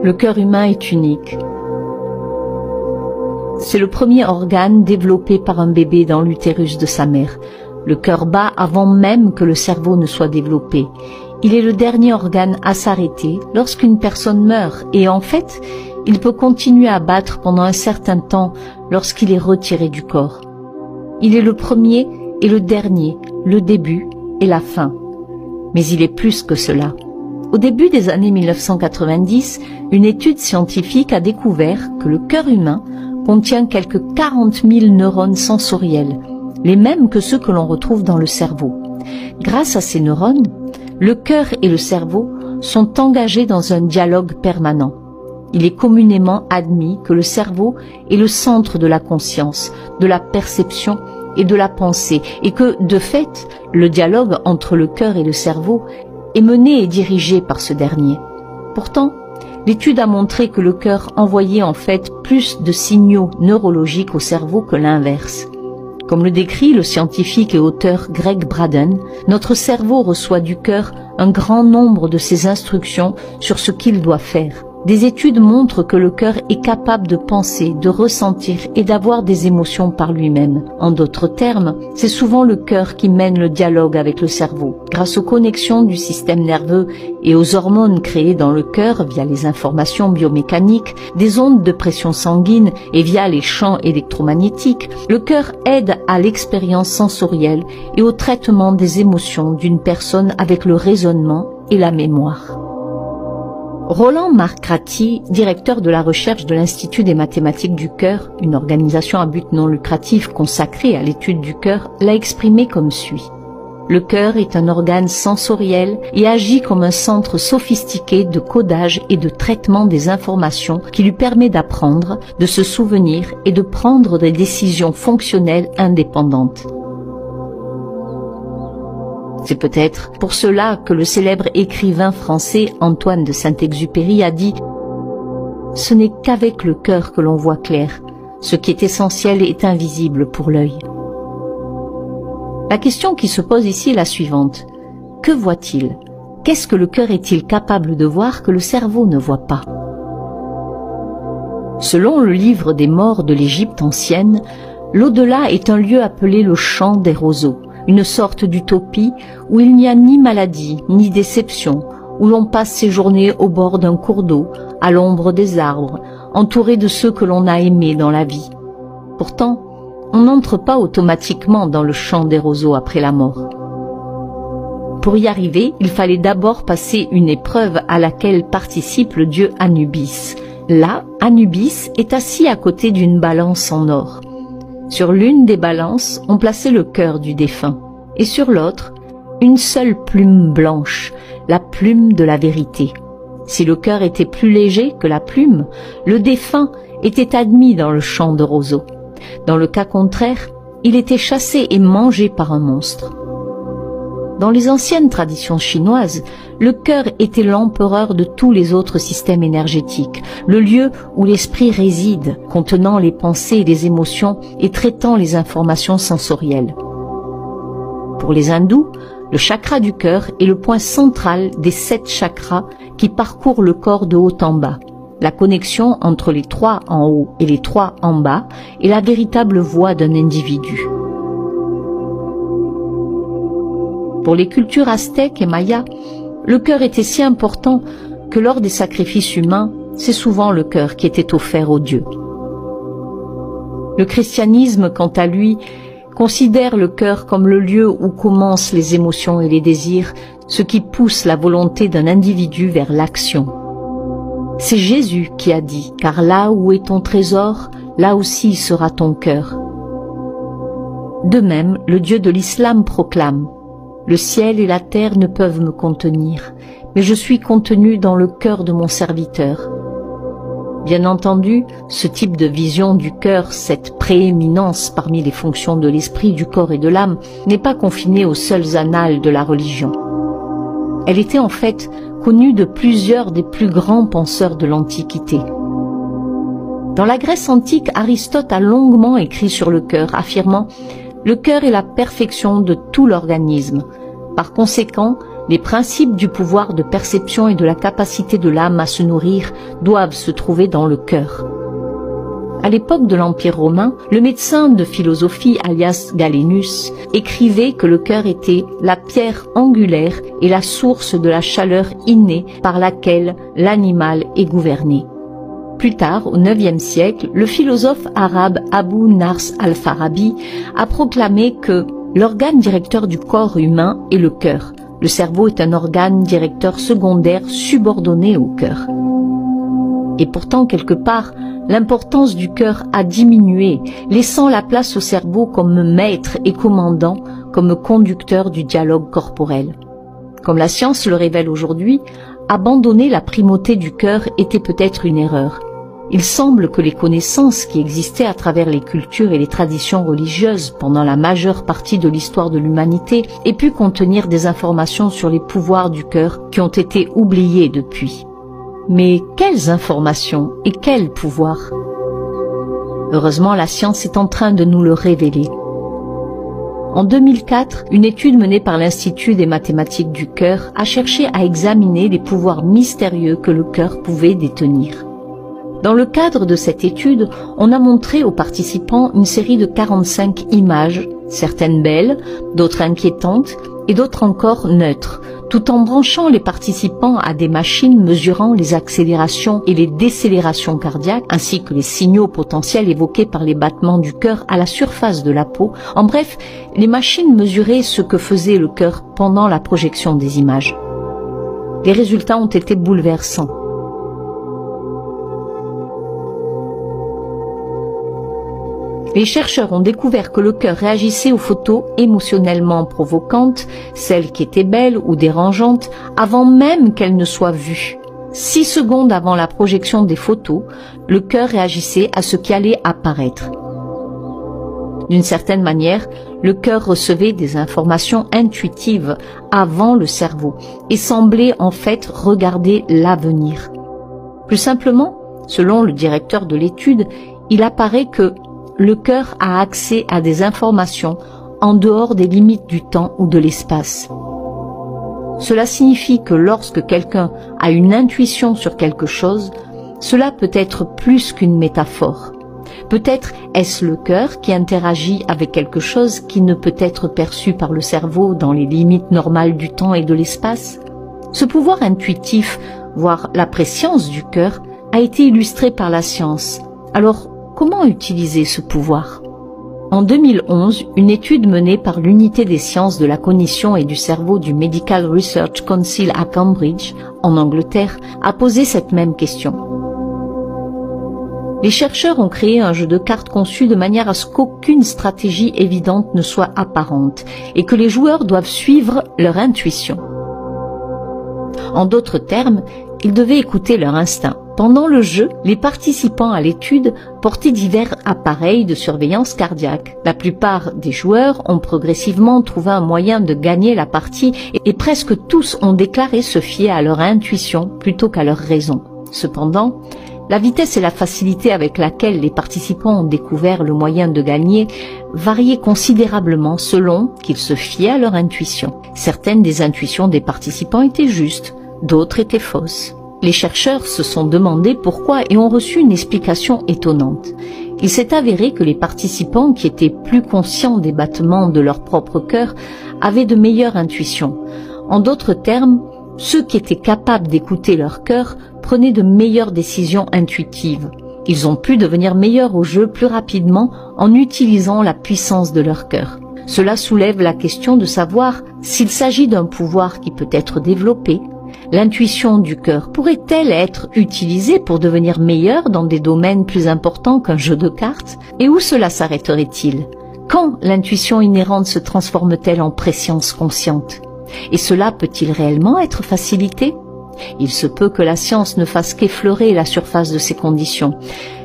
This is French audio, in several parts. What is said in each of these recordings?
Le cœur humain est unique. C'est le premier organe développé par un bébé dans l'utérus de sa mère. Le cœur bat avant même que le cerveau ne soit développé. Il est le dernier organe à s'arrêter lorsqu'une personne meurt et en fait, il peut continuer à battre pendant un certain temps lorsqu'il est retiré du corps. Il est le premier et le dernier, le début et la fin. Mais il est plus que cela. Au début des années 1990, une étude scientifique a découvert que le cœur humain contient quelques 40 000 neurones sensoriels, les mêmes que ceux que l'on retrouve dans le cerveau. Grâce à ces neurones, le cœur et le cerveau sont engagés dans un dialogue permanent. Il est communément admis que le cerveau est le centre de la conscience, de la perception et de la pensée, et que, de fait, le dialogue entre le cœur et le cerveau est mené et dirigé par ce dernier. Pourtant, l'étude a montré que le cœur envoyait en fait plus de signaux neurologiques au cerveau que l'inverse. Comme le décrit le scientifique et auteur Greg Braden, notre cerveau reçoit du cœur un grand nombre de ses instructions sur ce qu'il doit faire. Des études montrent que le cœur est capable de penser, de ressentir et d'avoir des émotions par lui-même. En d'autres termes, c'est souvent le cœur qui mène le dialogue avec le cerveau. Grâce aux connexions du système nerveux et aux hormones créées dans le cœur via les informations biomécaniques, des ondes de pression sanguine et via les champs électromagnétiques, le cœur aide à l'expérience sensorielle et au traitement des émotions d'une personne avec le raisonnement et la mémoire. Roland Marcrati, directeur de la recherche de l'Institut des mathématiques du cœur, une organisation à but non lucratif consacrée à l'étude du cœur, l'a exprimé comme suit. Le cœur est un organe sensoriel et agit comme un centre sophistiqué de codage et de traitement des informations qui lui permet d'apprendre, de se souvenir et de prendre des décisions fonctionnelles indépendantes. C'est peut-être pour cela que le célèbre écrivain français Antoine de Saint-Exupéry a dit « Ce n'est qu'avec le cœur que l'on voit clair. Ce qui est essentiel est invisible pour l'œil. » La question qui se pose ici est la suivante. Que voit-il? Qu'est-ce que le cœur est-il capable de voir que le cerveau ne voit pas? Selon le livre des morts de l'Égypte ancienne, l'au-delà est un lieu appelé le champ des roseaux, une sorte d'utopie où il n'y a ni maladie ni déception, où l'on passe ses journées au bord d'un cours d'eau, à l'ombre des arbres, entouré de ceux que l'on a aimés dans la vie. Pourtant, on n'entre pas automatiquement dans le champ des roseaux après la mort. Pour y arriver, il fallait d'abord passer une épreuve à laquelle participe le dieu Anubis. Là, Anubis est assis à côté d'une balance en or. Sur l'une des balances, on plaçait le cœur du défunt, et sur l'autre, une seule plume blanche, la plume de la vérité. Si le cœur était plus léger que la plume, le défunt était admis dans le champ de roseaux. Dans le cas contraire, il était chassé et mangé par un monstre. Dans les anciennes traditions chinoises, le cœur était l'empereur de tous les autres systèmes énergétiques, le lieu où l'esprit réside, contenant les pensées et les émotions et traitant les informations sensorielles. Pour les hindous, le chakra du cœur est le point central des 7 chakras qui parcourent le corps de haut en bas. La connexion entre les 3 en haut et les 3 en bas est la véritable voix d'un individu. Pour les cultures aztèques et mayas, le cœur était si important que lors des sacrifices humains, c'est souvent le cœur qui était offert aux dieux. Le christianisme, quant à lui, considère le cœur comme le lieu où commencent les émotions et les désirs, ce qui pousse la volonté d'un individu vers l'action. C'est Jésus qui a dit « Car là où est ton trésor, là aussi sera ton cœur ». De même, le Dieu de l'islam proclame « Le ciel et la terre ne peuvent me contenir, mais je suis contenu dans le cœur de mon serviteur. » Bien entendu, ce type de vision du cœur, cette prééminence parmi les fonctions de l'esprit, du corps et de l'âme, n'est pas confinée aux seuls annales de la religion. Elle était en fait connue de plusieurs des plus grands penseurs de l'Antiquité. Dans la Grèce antique, Aristote a longuement écrit sur le cœur, affirmant « Le cœur est la perfection de tout l'organisme. Par conséquent, Les principes du pouvoir de perception et de la capacité de l'âme à se nourrir doivent se trouver dans le cœur. À l'époque de l'Empire romain, le médecin de philosophie alias Galenus écrivait que le cœur était la pierre angulaire et la source de la chaleur innée par laquelle l'animal est gouverné. Plus tard, au IXe siècle, le philosophe arabe Abu Nars al-Farabi a proclamé que l'organe directeur du corps humain est le cœur. Le cerveau est un organe directeur secondaire subordonné au cœur. Et pourtant, quelque part, l'importance du cœur a diminué, laissant la place au cerveau comme maître et commandant, comme conducteur du dialogue corporel. Comme la science le révèle aujourd'hui, abandonner la primauté du cœur était peut-être une erreur. Il semble que les connaissances qui existaient à travers les cultures et les traditions religieuses pendant la majeure partie de l'histoire de l'humanité aient pu contenir des informations sur les pouvoirs du cœur qui ont été oubliées depuis. Mais quelles informations et quels pouvoirs? Heureusement, la science est en train de nous le révéler. En 2004, une étude menée par l'Institut des mathématiques du cœur a cherché à examiner les pouvoirs mystérieux que le cœur pouvait détenir. Dans le cadre de cette étude, on a montré aux participants une série de 45 images, certaines belles, d'autres inquiétantes et d'autres encore neutres, tout en branchant les participants à des machines mesurant les accélérations et les décélérations cardiaques, ainsi que les signaux potentiels évoqués par les battements du cœur à la surface de la peau. En bref, les machines mesuraient ce que faisait le cœur pendant la projection des images. Les résultats ont été bouleversants. Les chercheurs ont découvert que le cœur réagissait aux photos émotionnellement provocantes, celles qui étaient belles ou dérangeantes, avant même qu'elles ne soient vues. 6 secondes avant la projection des photos, le cœur réagissait à ce qui allait apparaître. D'une certaine manière, le cœur recevait des informations intuitives avant le cerveau et semblait en fait regarder l'avenir. Plus simplement, selon le directeur de l'étude, il apparaît que le cœur a accès à des informations en dehors des limites du temps ou de l'espace. Cela signifie que lorsque quelqu'un a une intuition sur quelque chose, cela peut être plus qu'une métaphore. Peut-être est-ce le cœur qui interagit avec quelque chose qui ne peut être perçu par le cerveau dans les limites normales du temps et de l'espace. Ce pouvoir intuitif, voire la préscience du cœur, a été illustré par la science. Alors, comment utiliser ce pouvoir? En 2011, une étude menée par l'Unité des sciences de la cognition et du cerveau du Medical Research Council à Cambridge, en Angleterre, a posé cette même question. Les chercheurs ont créé un jeu de cartes conçu de manière à ce qu'aucune stratégie évidente ne soit apparente et que les joueurs doivent suivre leur intuition. En d'autres termes, ils devaient écouter leur instinct. Pendant le jeu, les participants à l'étude portaient divers appareils de surveillance cardiaque. La plupart des joueurs ont progressivement trouvé un moyen de gagner la partie et presque tous ont déclaré se fier à leur intuition plutôt qu'à leur raison. Cependant, la vitesse et la facilité avec laquelle les participants ont découvert le moyen de gagner variaient considérablement selon qu'ils se fiaient à leur intuition. Certaines des intuitions des participants étaient justes, d'autres étaient fausses. Les chercheurs se sont demandé pourquoi et ont reçu une explication étonnante. Il s'est avéré que les participants qui étaient plus conscients des battements de leur propre cœur avaient de meilleures intuitions. En d'autres termes, ceux qui étaient capables d'écouter leur cœur prenaient de meilleures décisions intuitives. Ils ont pu devenir meilleurs au jeu plus rapidement en utilisant la puissance de leur cœur. Cela soulève la question de savoir s'il s'agit d'un pouvoir qui peut être développé. L'intuition du cœur pourrait-elle être utilisée pour devenir meilleure dans des domaines plus importants qu'un jeu de cartes? Et où cela s'arrêterait-il? Quand l'intuition inhérente se transforme-t-elle en préscience consciente? Et cela peut-il réellement être facilité? Il se peut que la science ne fasse qu'effleurer la surface de ces conditions.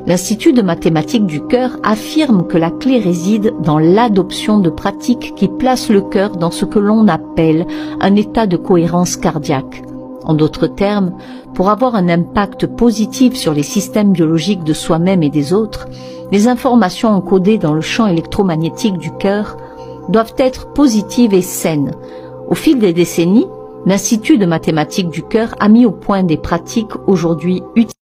L'Institut de mathématiques du cœur affirme que la clé réside dans l'adoption de pratiques qui placent le cœur dans ce que l'on appelle un état de cohérence cardiaque. En d'autres termes, pour avoir un impact positif sur les systèmes biologiques de soi-même et des autres, les informations encodées dans le champ électromagnétique du cœur doivent être positives et saines. Au fil des décennies, L'Institut de mathématiques du cœur a mis au point des pratiques aujourd'hui utilisées